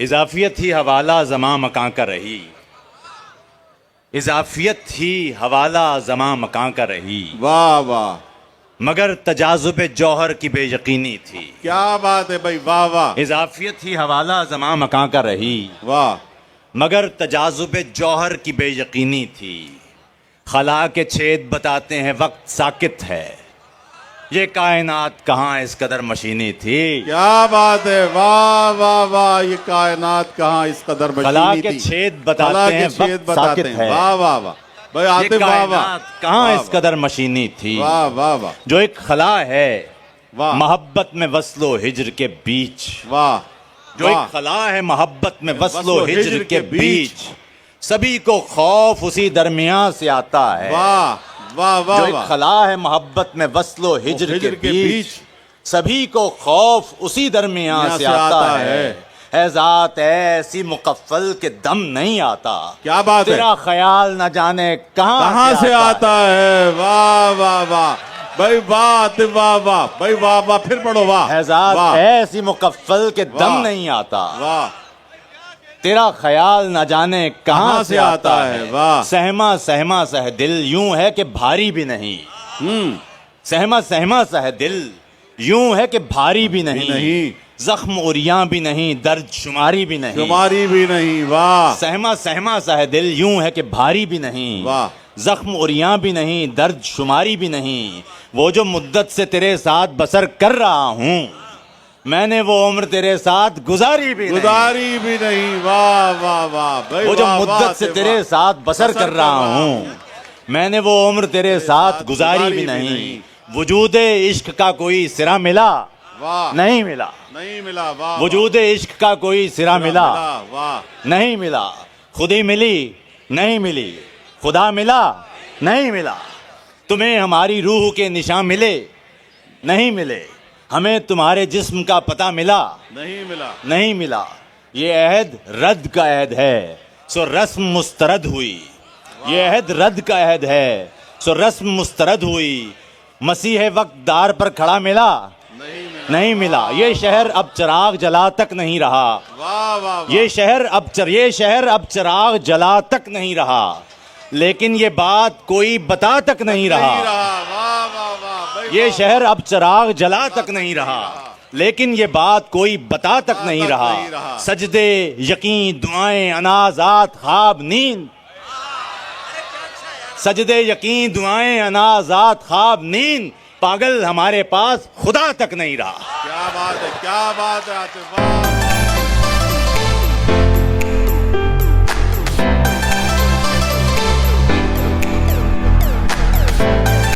اضافیت ہی حوالہ زماں مکان کا رہی، اضافیت ہی حوالہ زماں مکان کا رہی، واہ واہ، مگر تجاذب جوہر کی بے یقینی تھی۔ کیا بات ہے بھائی، واہ واہ اضافیت ہی حوالہ زماں مکان کا رہی، واہ، مگر تجاذب جوہر کی بے یقینی تھی۔ خلا کے چھید بتاتے ہیں وقت ساکت ہے، یہ کائنات کہاں اس قدر مشینی تھی۔ کیا بات ہے، واہ واہ واہ، یہ کائنات کہاں اس قدر خلا مشینی کے تھی۔ چھید خلا بتاتے کے ہیں چھید وقت بتاتے ساکت ہیں، ہے، واہ واہ واہ بھائی، یہ عاطف واہ واہ، کائنات کہاں واہ اس قدر مشینی تھی۔ واہ واہ واہ جو ایک خلا ہے واہ محبت میں وصل و ہجر کے بیچ، واہ، جو واہ، ایک خلا ہے محبت میں وصل و ہجر کے بیچ، سبھی کو خوف اسی درمیان سے آتا ہے۔ واہ واہ جو واہ ایک واہ، خلا ہے محبت میں وصل و ہجر کے بیچ، سبھی کو خوف اسی درمیان سے آتا ہے۔ اے ذات ایسی مقفل کے دم نہیں آتا، کیا بات ہے، تیرا خیال نہ جانے کہاں سے آتا ہے۔ واہ واہ واہ بھائی، واہ واہ واہ بھائی، واہ واہ، پھر پڑھو، واہ اے ذات واہ ایسی مقفل کے دم واہ، نہیں آتا، واہ، تیرا خیال نہ جانے کہاں سے آتا ہے۔ واہ، سہما سہما سہ دل یوں ہے کہ بھاری بھی نہیں، سہما سہما سہ دل یوں ہے کہ بھاری بھی نہیں، زخم اوریاں بھی نہیں، درد شماری بھی نہیں، شماری بھی نہیں، واہ سہما سہما سہ دل یوں ہے کہ بھاری بھی نہیں، واہ، زخم اوریاں بھی نہیں، درد شماری بھی نہیں۔ وہ جو مدت سے تیرے ساتھ بسر کر رہا ہوں، میں نے وہ عمر تیرے ساتھ گزاری بھی نہیں، گزاری بھی نہیں، واہ واہ واہ بھائی، وہ جو واہ، واہ مدت سے تیرے ساتھ بسر کر رہا ہوں، میں نے وہ عمر تیرے ساتھ گزاری بھی نہیں۔ وجود عشق کا کوئی سرا ملا واہ، نہیں ملا، نہیں ملا، واہ، وجود عشق کا کوئی سرا ملا واہ، نہیں ملا، خودی ملی نہیں ملی، خدا ملا نہیں ملا، تمہیں ہماری روح کے نشان ملے نہیں ملے، ہمیں تمہارے جسم کا پتہ ملا نہیں ملا، نہیں ملا۔ یہ عہد رد کا عہد ہے سو رسم مسترد ہوئی، یہ عہد رد کا عہد ہے سو رسم مسترد ہوئی، مسیح وقت دار پر کھڑا ملا نہیں ملا، یہ شہر اب چراغ جلا تک نہیں رہا، واہ واہ، یہ شہر اب چراغ جلا تک نہیں رہا، لیکن یہ بات کوئی بتا تک نہیں رہا، واہ واہ واہ بھائی، یہ شہر اب چراغ جلا تک نہیں رہا، لیکن یہ بات کوئی بتا تک نہیں رہا۔ سجدے یقین دعائیں انازات خواب نیند، سجدے یقین دعائیں انازات خواب نیند، پاگل ہمارے پاس خدا تک نہیں رہا۔ کیا بات ہے، کیا بات ہے عاطف، واہ